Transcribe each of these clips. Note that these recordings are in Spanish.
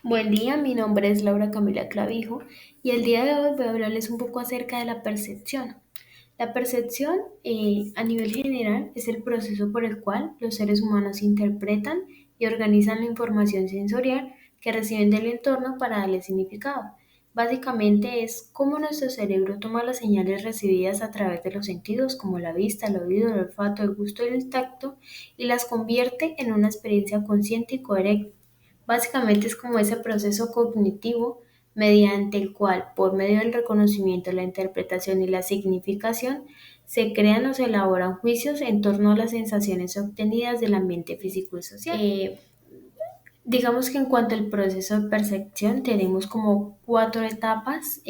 Buen día, mi nombre es Laura Camila Clavijo y el día de hoy voy a hablarles un poco acerca de la percepción. La percepción, a nivel general, es el proceso por el cual los seres humanos interpretan y organizan la información sensorial que reciben del entorno para darle significado. Básicamente es cómo nuestro cerebro toma las señales recibidas a través de los sentidos como la vista, el oído, el olfato, el gusto y el tacto y las convierte en una experiencia consciente y coherente. Básicamente es como ese proceso cognitivo mediante el cual, por medio del reconocimiento, la interpretación y la significación, se crean o se elaboran juicios en torno a las sensaciones obtenidas del ambiente físico y social. Digamos que en cuanto al proceso de percepción, tenemos como cuatro etapas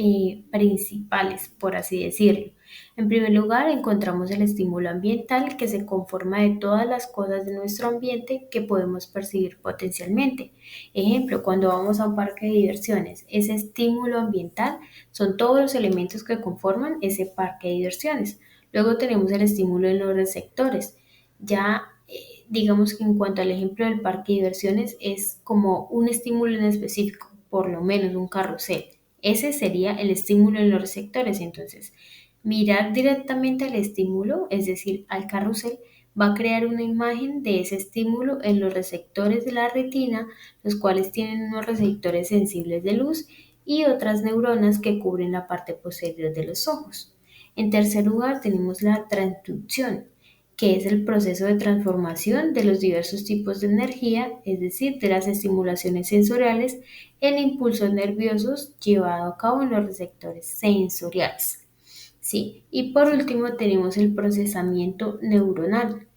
principales, por así decirlo. En primer lugar, encontramos el estímulo ambiental, que se conforma de todas las cosas de nuestro ambiente que podemos percibir potencialmente. Ejemplo, cuando vamos a un parque de diversiones, ese estímulo ambiental son todos los elementos que conforman ese parque de diversiones. Luego tenemos el estímulo en los receptores. Ya digamos que en cuanto al ejemplo del parque de diversiones es como un estímulo en específico, por lo menos un carrusel. Ese sería el estímulo en los receptores. Entonces, mirar directamente al estímulo, es decir, al carrusel, va a crear una imagen de ese estímulo en los receptores de la retina, los cuales tienen unos receptores sensibles de luz y otras neuronas que cubren la parte posterior de los ojos. En tercer lugar, tenemos la transducción, que es el proceso de transformación de los diversos tipos de energía, es decir, de las estimulaciones sensoriales en impulsos nerviosos llevado a cabo en los receptores sensoriales. Sí, y por último tenemos el procesamiento neuronal.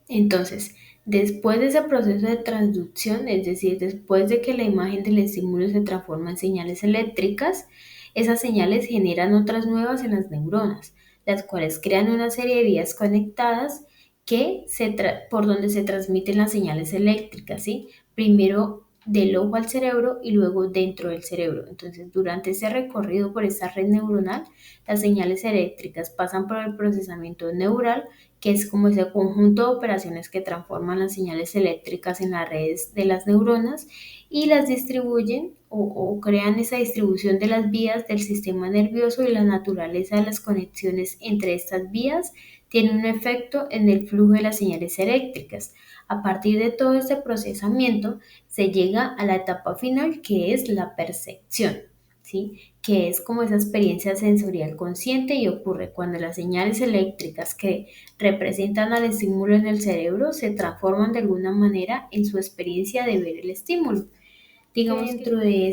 Entonces, después de ese proceso de transducción, es decir, después de que la imagen del estímulo se transforma en señales eléctricas, esas señales generan otras nuevas en las neuronas, las cuales crean una serie de vías conectadas por donde se transmiten las señales eléctricas, ¿sí? Primero del ojo al cerebro y luego dentro del cerebro. Entonces, durante ese recorrido por esta red neuronal, las señales eléctricas pasan por el procesamiento neural, que es como ese conjunto de operaciones que transforman las señales eléctricas en las redes de las neuronas y las distribuyen o crean esa distribución de las vías del sistema nervioso, y la naturaleza de las conexiones entre estas vías tiene un efecto en el flujo de las señales eléctricas. A partir de todo este procesamiento se llega a la etapa final, que es la percepción, ¿sí? Que es como esa experiencia sensorial consciente, y ocurre cuando las señales eléctricas que representan al estímulo en el cerebro se transforman de alguna manera en su experiencia de ver el estímulo. Digamos que dentro de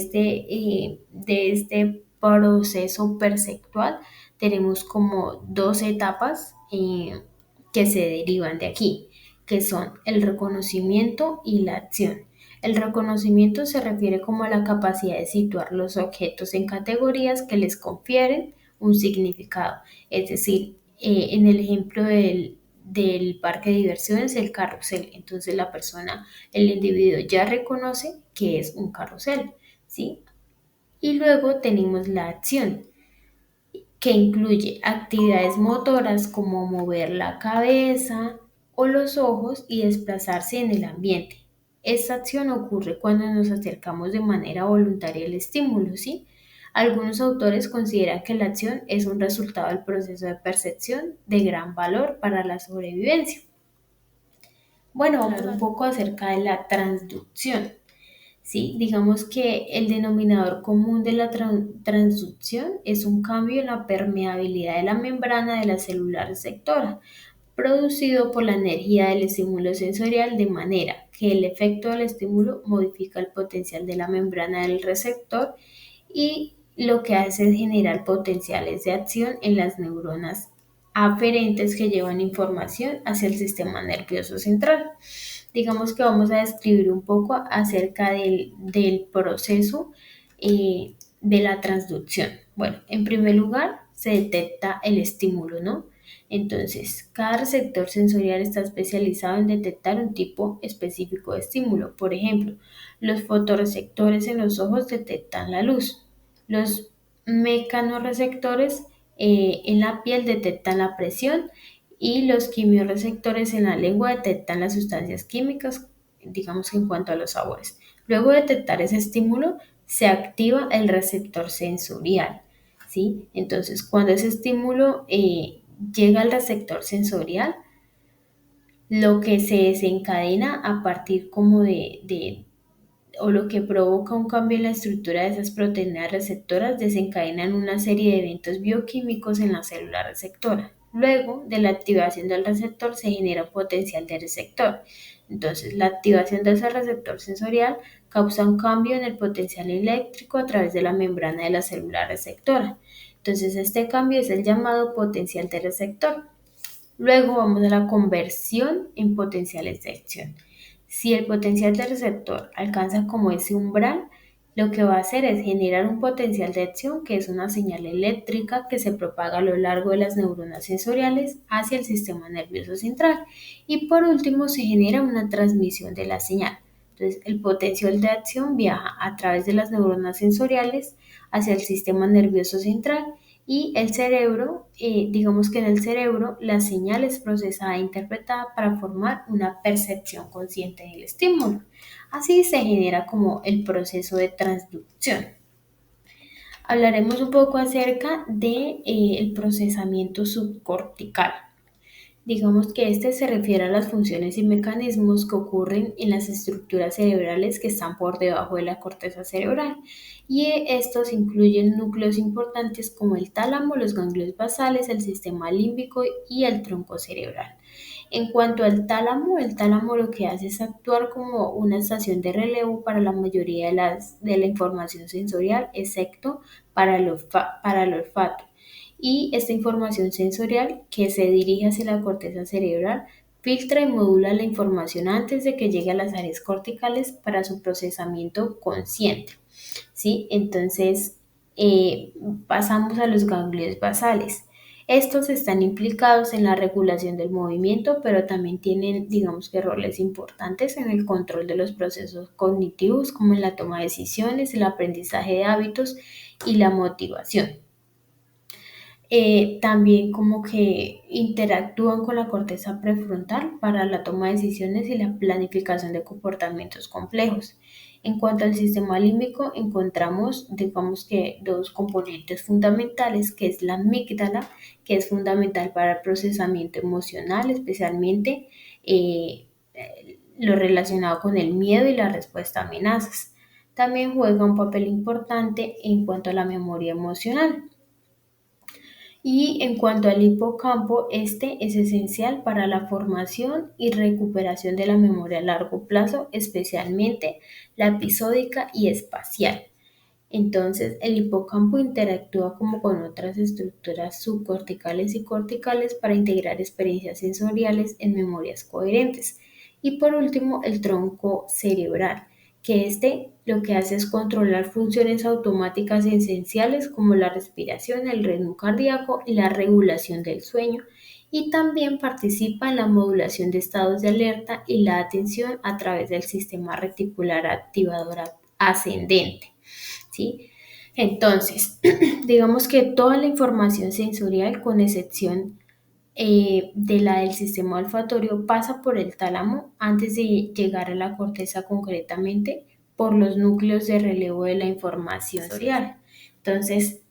este proceso perceptual tenemos como dos etapas que se derivan de aquí, que son el reconocimiento y la acción. El reconocimiento se refiere como a la capacidad de situar los objetos en categorías que les confieren un significado. Es decir, en el ejemplo del parque de diversiones, el carrusel. Entonces la persona, el individuo ya reconoce que es un carrusel, ¿sí? Y luego tenemos la acción, que incluye actividades motoras como mover la cabeza o los ojos y desplazarse en el ambiente. Esta acción ocurre cuando nos acercamos de manera voluntaria al estímulo, ¿sí? Algunos autores consideran que la acción es un resultado del proceso de percepción de gran valor para la sobrevivencia. Bueno, vamos a hablar un poco acerca de la transducción. Sí, digamos que el denominador común de la transducción es un cambio en la permeabilidad de la membrana de la célula receptora, producido por la energía del estímulo sensorial, de manera que el efecto del estímulo modifica el potencial de la membrana del receptor, y lo que hace es generar potenciales de acción en las neuronas aferentes que llevan información hacia el sistema nervioso central. Digamos que vamos a describir un poco acerca del proceso de la transducción. Bueno, en primer lugar, se detecta el estímulo, ¿no? Entonces, cada receptor sensorial está especializado en detectar un tipo específico de estímulo. Por ejemplo, los fotorreceptores en los ojos detectan la luz. Los mecanorreceptores en la piel detectan la presión, y los quimiorreceptores en la lengua detectan las sustancias químicas, digamos que en cuanto a los sabores. Luego de detectar ese estímulo, se activa el receptor sensorial, ¿sí? Entonces, cuando ese estímulo llega al receptor sensorial, lo que se desencadena a partir como o lo que provoca un cambio en la estructura de esas proteínas receptoras desencadenan una serie de eventos bioquímicos en la célula receptora. Luego de la activación del receptor se genera un potencial de receptor. Entonces, la activación de ese receptor sensorial causa un cambio en el potencial eléctrico a través de la membrana de la célula receptora. Entonces, este cambio es el llamado potencial de receptor. Luego vamos a la conversión en potenciales de acción. Si el potencial del receptor alcanza como ese umbral, lo que va a hacer es generar un potencial de acción que es una señal eléctrica que se propaga a lo largo de las neuronas sensoriales hacia el sistema nervioso central. Y por último se genera una transmisión de la señal. Entonces el potencial de acción viaja a través de las neuronas sensoriales hacia el sistema nervioso central y el cerebro, digamos que en el cerebro la señal es procesada e interpretada para formar una percepción consciente del estímulo. Así se genera como el proceso de transducción. Hablaremos un poco acerca de, el procesamiento subcortical. Digamos que este se refiere a las funciones y mecanismos que ocurren en las estructuras cerebrales que están por debajo de la corteza cerebral. Y estos incluyen núcleos importantes como el tálamo, los ganglios basales, el sistema límbico y el tronco cerebral. En cuanto al tálamo, el tálamo lo que hace es actuar como una estación de relevo para la mayoría de la información sensorial, excepto para el olfato. Y esta información sensorial que se dirige hacia la corteza cerebral filtra y modula la información antes de que llegue a las áreas corticales para su procesamiento consciente, ¿sí? Entonces, eh, pasamos a los ganglios basales. Estos están implicados en la regulación del movimiento, pero también tienen, digamos que, roles importantes en el control de los procesos cognitivos, como en la toma de decisiones, el aprendizaje de hábitos y la motivación. También como que interactúan con la corteza prefrontal para la toma de decisiones y la planificación de comportamientos complejos. En cuanto al sistema límbico, encontramos, digamos que, dos componentes fundamentales, que es la amígdala, que es fundamental para el procesamiento emocional, especialmente lo relacionado con el miedo y la respuesta a amenazas. También juega un papel importante en cuanto a la memoria emocional. Y en cuanto al hipocampo, este es esencial para la formación y recuperación de la memoria a largo plazo, especialmente la episódica y espacial. Entonces, el hipocampo interactúa como con otras estructuras subcorticales y corticales para integrar experiencias sensoriales en memorias coherentes. Y por último, el tronco cerebral, que este lo que hace es controlar funciones automáticas esenciales como la respiración, el ritmo cardíaco y la regulación del sueño. Y también participa en la modulación de estados de alerta y la atención a través del sistema reticular activador ascendente. ¿Sí? Entonces, digamos que toda la información sensorial, con excepción de la del sistema olfatorio, pasa por el tálamo antes de llegar a la corteza, concretamente por los núcleos de relevo de la información sensorial. Entonces,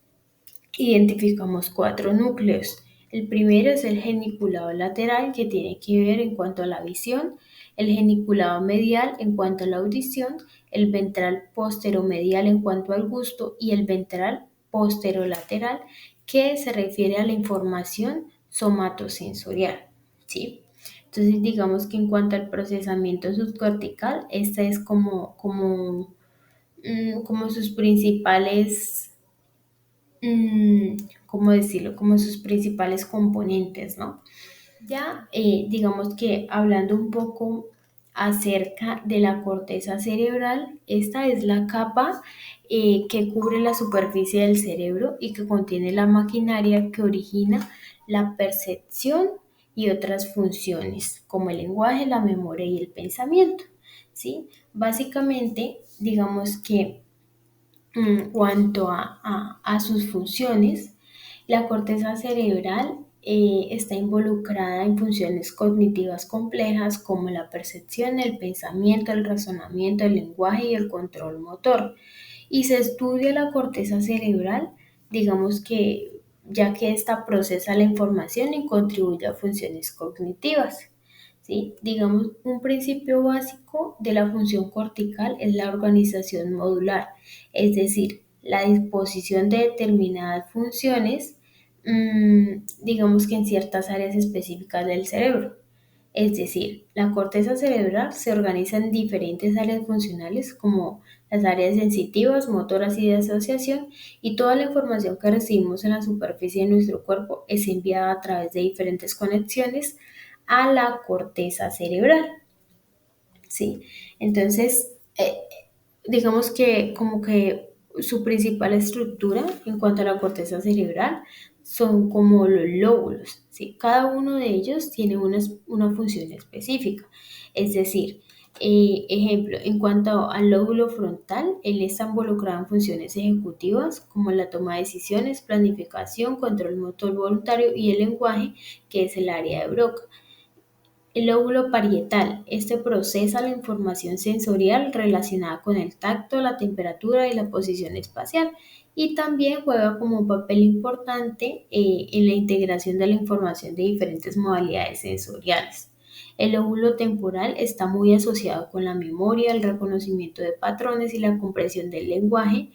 identificamos cuatro núcleos. El primero es el geniculado lateral, que tiene que ver en cuanto a la visión, el geniculado medial en cuanto a la audición, el ventral posteromedial en cuanto al gusto y el ventral posterolateral, que se refiere a la información somatosensorial, ¿sí? Entonces, digamos que en cuanto al procesamiento subcortical, esta es como sus principales, mm, ¿cómo decirlo? Como sus principales componentes, ¿no? Ya, digamos que hablando un poco acerca de la corteza cerebral, esta es la capa que cubre la superficie del cerebro y que contiene la maquinaria que origina la percepción y otras funciones, como el lenguaje, la memoria y el pensamiento, ¿sí? Básicamente, digamos que en cuanto a sus funciones, la corteza cerebral está involucrada en funciones cognitivas complejas como la percepción, el pensamiento, el razonamiento, el lenguaje y el control motor. Y se estudia la corteza cerebral, digamos que ya que ésta procesa la información y contribuye a funciones cognitivas. ¿Sí? Digamos, un principio básico de la función cortical es la organización modular, es decir, la disposición de determinadas funciones, digamos que en ciertas áreas específicas del cerebro. Es decir, la corteza cerebral se organiza en diferentes áreas funcionales como las áreas sensitivas, motoras y de asociación, y toda la información que recibimos en la superficie de nuestro cuerpo es enviada a través de diferentes conexiones a la corteza cerebral. ¿Sí? Entonces, digamos que como que su principal estructura en cuanto a la corteza cerebral son como los lóbulos, ¿sí? Cada uno de ellos tiene una función específica. Es decir, ejemplo, en cuanto al lóbulo frontal, él está involucrado en funciones ejecutivas como la toma de decisiones, planificación, control motor voluntario y el lenguaje, que es el área de Broca. El lóbulo parietal, este procesa la información sensorial relacionada con el tacto, la temperatura y la posición espacial, y también juega como un papel importante en la integración de la información de diferentes modalidades sensoriales. El lóbulo temporal está muy asociado con la memoria, el reconocimiento de patrones y la comprensión del lenguaje,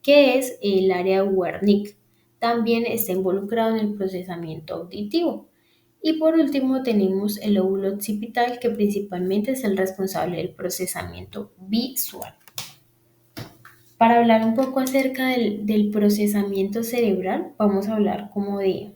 que es el área de Wernicke. También está involucrado en el procesamiento auditivo. Y por último tenemos el lóbulo occipital, que principalmente es el responsable del procesamiento visual. Para hablar un poco acerca del procesamiento cerebral, vamos a hablar como de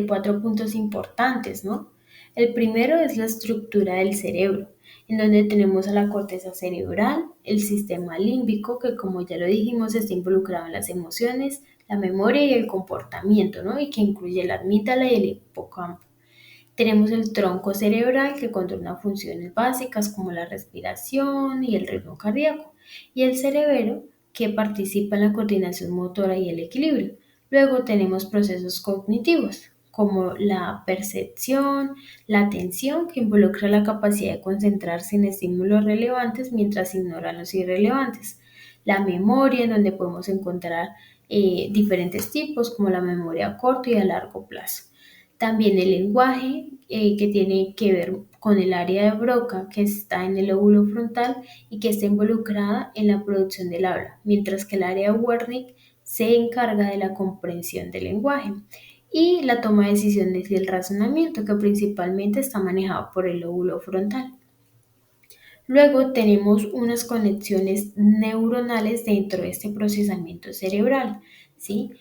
cuatro puntos importantes, ¿no? El primero es la estructura del cerebro, en donde tenemos a la corteza cerebral, el sistema límbico, que como ya lo dijimos, está involucrado en las emociones, la memoria y el comportamiento, ¿no? Y que incluye la amígdala y el hipocampo. Tenemos el tronco cerebral que controla funciones básicas como la respiración y el ritmo cardíaco, y el cerebelo que participa en la coordinación motora y el equilibrio. Luego tenemos procesos cognitivos como la percepción, la atención que involucra la capacidad de concentrarse en estímulos relevantes mientras ignora los irrelevantes. La memoria en donde podemos encontrar diferentes tipos como la memoria a corto y a largo plazo. También el lenguaje, que tiene que ver con el área de Broca, que está en el lóbulo frontal y que está involucrada en la producción del habla, mientras que el área de Wernicke se encarga de la comprensión del lenguaje. Y la toma de decisiones y el razonamiento, que principalmente está manejado por el lóbulo frontal. Luego tenemos unas conexiones neuronales dentro de este procesamiento cerebral, ¿sí?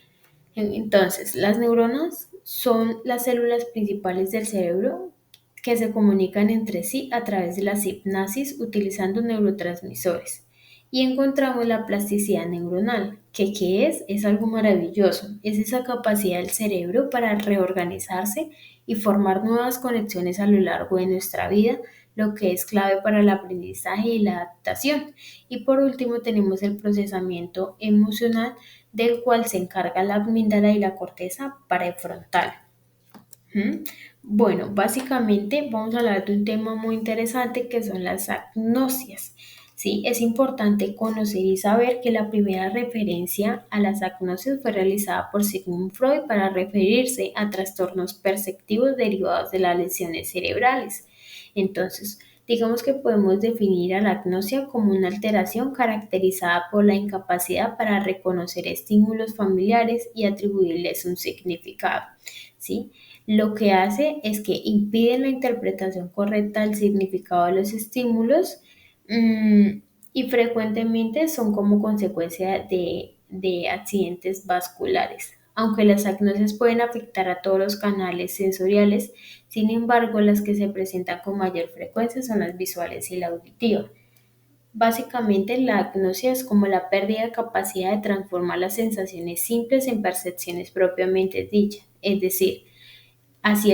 Entonces, las neuronas son las células principales del cerebro que se comunican entre sí a través de la sinapsis utilizando neurotransmisores. Y encontramos la plasticidad neuronal, que ¿qué es? Es algo maravilloso. Es esa capacidad del cerebro para reorganizarse y formar nuevas conexiones a lo largo de nuestra vida, lo que es clave para el aprendizaje y la adaptación. Y por último tenemos el procesamiento emocional, del cual se encarga la amígdala y la corteza prefrontal. ¿Mm? Bueno, básicamente vamos a hablar de un tema muy interesante que son las agnosias. Sí, es importante conocer y saber que la primera referencia a las agnosias fue realizada por Sigmund Freud para referirse a trastornos perceptivos derivados de las lesiones cerebrales. Entonces, digamos que podemos definir a la agnosia como una alteración caracterizada por la incapacidad para reconocer estímulos familiares y atribuirles un significado. ¿Sí? Lo que hace es que impide la interpretación correcta del significado de los estímulos, mm, y frecuentemente son como consecuencia de accidentes vasculares. Aunque las agnosias pueden afectar a todos los canales sensoriales, sin embargo, las que se presentan con mayor frecuencia son las visuales y la auditiva. Básicamente, la agnosia es como la pérdida de capacidad de transformar las sensaciones simples en percepciones propiamente dichas, es decir, así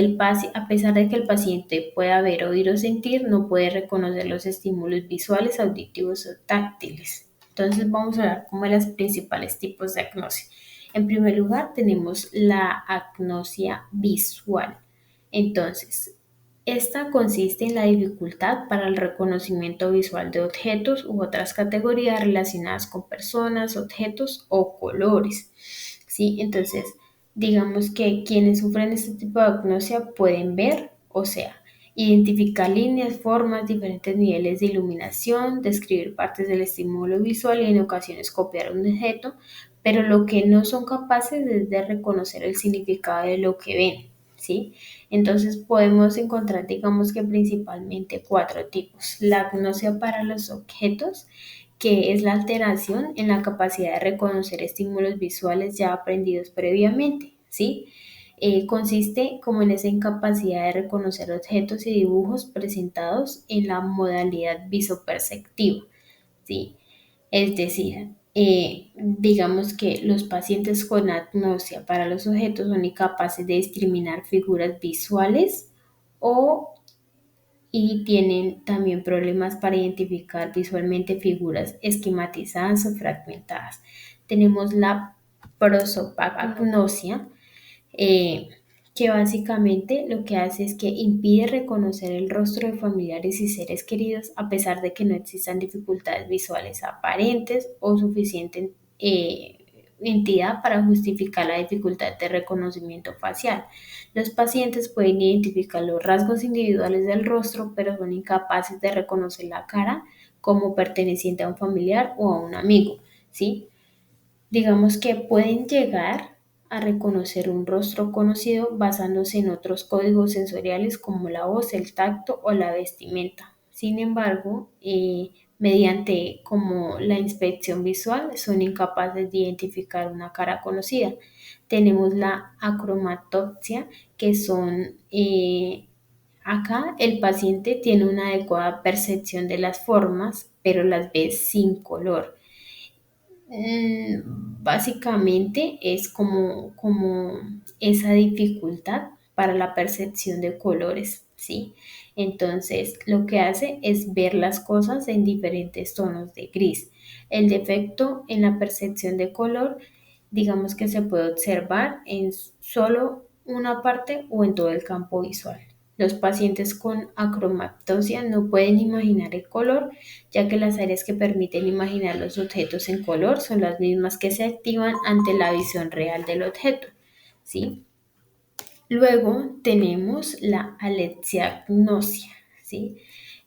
a pesar de que el paciente pueda ver, oír o sentir, no puede reconocer los estímulos visuales, auditivos o táctiles. Entonces vamos a hablar como de los principales tipos de agnosia. En primer lugar, tenemos la agnosia visual. Entonces, esta consiste en la dificultad para el reconocimiento visual de objetos u otras categorías relacionadas con personas, objetos o colores. ¿Sí? Entonces, digamos que quienes sufren este tipo de agnosia pueden ver, o sea, identificar líneas, formas, diferentes niveles de iluminación, describir partes del estímulo visual y en ocasiones copiar un objeto, pero lo que no son capaces es de reconocer el significado de lo que ven, ¿sí? Entonces podemos encontrar, digamos que principalmente cuatro tipos. La agnosia para los objetos, que es la alteración en la capacidad de reconocer estímulos visuales ya aprendidos previamente, ¿sí? Consiste como en esa incapacidad de reconocer objetos y dibujos presentados en la modalidad visoperceptiva, ¿sí? Es decir, digamos que los pacientes con agnosia para los objetos son incapaces de discriminar figuras visuales o y tienen también problemas para identificar visualmente figuras esquematizadas o fragmentadas. Tenemos la prosopagnosia, eh, que básicamente lo que hace es que impide reconocer el rostro de familiares y seres queridos a pesar de que no existan dificultades visuales aparentes o suficiente entidad para justificar la dificultad de reconocimiento facial. Los pacientes pueden identificar los rasgos individuales del rostro, pero son incapaces de reconocer la cara como perteneciente a un familiar o a un amigo, ¿sí? Digamos que pueden llegar a reconocer un rostro conocido basándose en otros códigos sensoriales como la voz, el tacto o la vestimenta. Sin embargo, mediante como la inspección visual son incapaces de identificar una cara conocida. Tenemos la acromatopsia, que son acá el paciente tiene una adecuada percepción de las formas, pero las ve sin color. Básicamente es como esa dificultad para la percepción de colores, ¿sí? Entonces, lo que hace es ver las cosas en diferentes tonos de gris. El defecto en la percepción de color, digamos que se puede observar en solo una parte o en todo el campo visual. Los pacientes con acromatopsia no pueden imaginar el color, ya que las áreas que permiten imaginar los objetos en color son las mismas que se activan ante la visión real del objeto, ¿sí? Luego tenemos la alexiagnosia, ¿sí?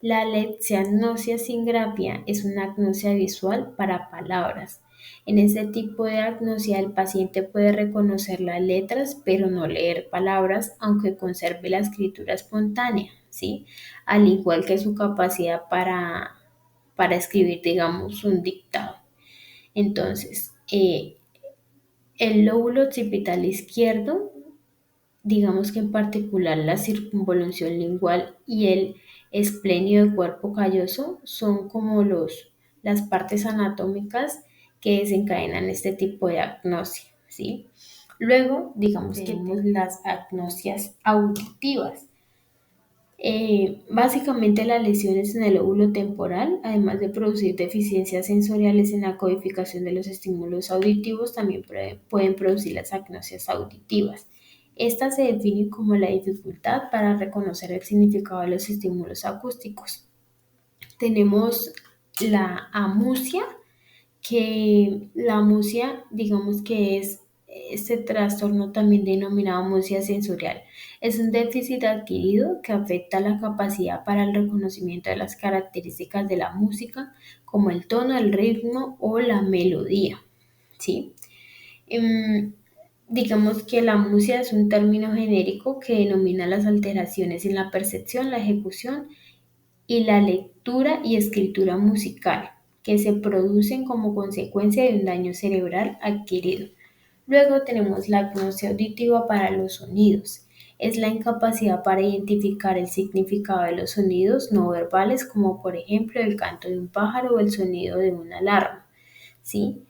La alexiagnosia sin grafía es una agnosia visual para palabras. En este tipo de agnosia el paciente puede reconocer las letras pero no leer palabras, aunque conserve la escritura espontánea, ¿sí? Al igual que su capacidad para escribir, digamos, un dictado. Entonces, el lóbulo occipital izquierdo, digamos que en particular la circunvolución lingual y el esplenio del cuerpo calloso son como las partes anatómicas que desencadenan este tipo de agnosia, ¿sí? Luego, digamos que tenemos las agnosias auditivas. Básicamente las lesiones en el lóbulo temporal, además de producir deficiencias sensoriales en la codificación de los estímulos auditivos, también pueden producir las agnosias auditivas. Estas se definen como la dificultad para reconocer el significado de los estímulos acústicos. Tenemos la amusia, que la amusia, digamos que es este trastorno también denominado amusia sensorial. Es un déficit adquirido que afecta la capacidad para el reconocimiento de las características de la música, como el tono, el ritmo o la melodía, ¿sí? Em, digamos que la amusia es un término genérico que denomina las alteraciones en la percepción, la ejecución y la lectura y escritura musical, que se producen como consecuencia de un daño cerebral adquirido. Luego tenemos la agnosia auditiva para los sonidos. Es la incapacidad para identificar el significado de los sonidos no verbales, como por ejemplo el canto de un pájaro o el sonido de una alarma, ¿sí?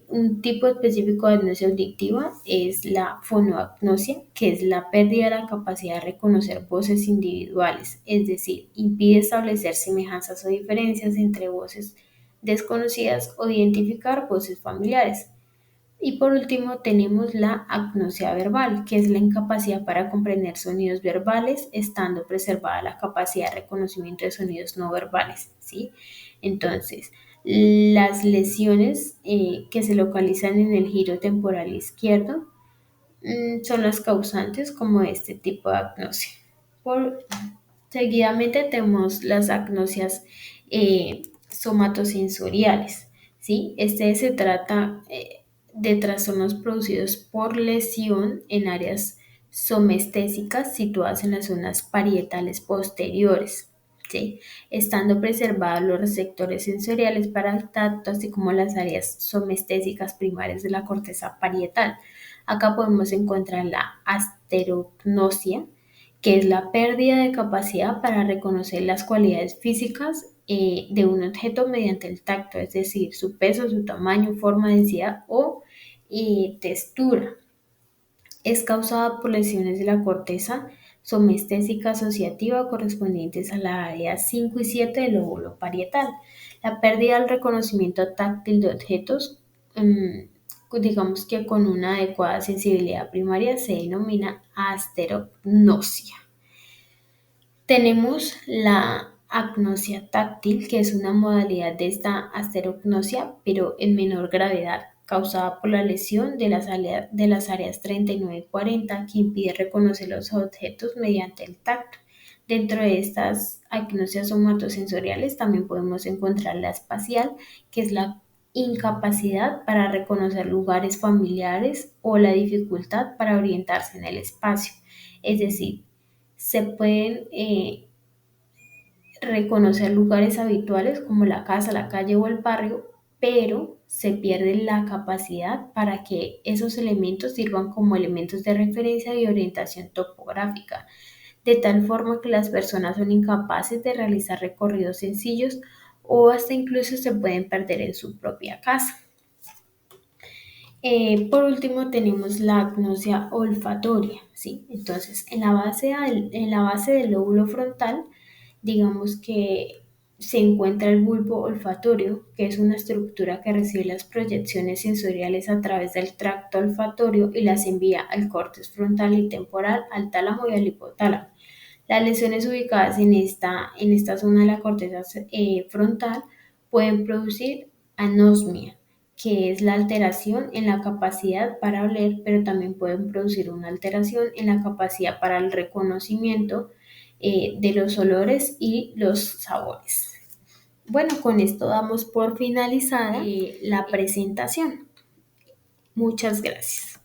Un tipo específico de agnosia auditiva es la fonoagnosia, que es la pérdida de la capacidad de reconocer voces individuales, es decir, impide establecer semejanzas o diferencias entre voces desconocidas o identificar voces familiares. Y por último tenemos la agnosia verbal, que es la incapacidad para comprender sonidos verbales, estando preservada la capacidad de reconocimiento de sonidos no verbales, ¿sí? Entonces, las lesiones que se localizan en el giro temporal izquierdo son las causantes como de este tipo de agnosia. Seguidamente tenemos las agnosias somatosensoriales, ¿sí? Este se trata de trastornos producidos por lesión en áreas somestésicas situadas en las zonas parietales posteriores, ¿sí? Estando preservados los receptores sensoriales para el tacto, así como las áreas somestésicas primarias de la corteza parietal. Acá podemos encontrar la asterognosia, que es la pérdida de capacidad para reconocer las cualidades físicas de un objeto mediante el tacto, es decir, su peso, su tamaño, forma, densidad o textura. Es causada por lesiones de la corteza somestésica asociativa correspondientes a la área 5 y 7 del lóbulo parietal. La pérdida del reconocimiento táctil de objetos, digamos que con una adecuada sensibilidad primaria, se denomina asterognosia. Tenemos la agnosia táctil, que es una modalidad de esta asterognosia, pero en menor gravedad, causada por la lesión de las áreas 39 y 40, que impide reconocer los objetos mediante el tacto. Dentro de estas agnosias somatosensoriales también podemos encontrar la espacial, que es la incapacidad para reconocer lugares familiares o la dificultad para orientarse en el espacio. Es decir, se pueden reconocer lugares habituales como la casa, la calle o el barrio, pero se pierde la capacidad para que esos elementos sirvan como elementos de referencia y orientación topográfica, de tal forma que las personas son incapaces de realizar recorridos sencillos o hasta incluso se pueden perder en su propia casa. Por último tenemos la agnosia olfatoria, ¿sí? Entonces, en la base del lóbulo frontal, digamos que se encuentra el bulbo olfatorio, que es una estructura que recibe las proyecciones sensoriales a través del tracto olfatorio y las envía al córtex frontal y temporal, al tálamo y al hipotálamo. Las lesiones ubicadas en esta zona de la corteza frontal pueden producir anosmia, que es la alteración en la capacidad para oler, pero también pueden producir una alteración en la capacidad para el reconocimiento de los olores y los sabores. Bueno, con esto damos por finalizada la presentación. Muchas gracias.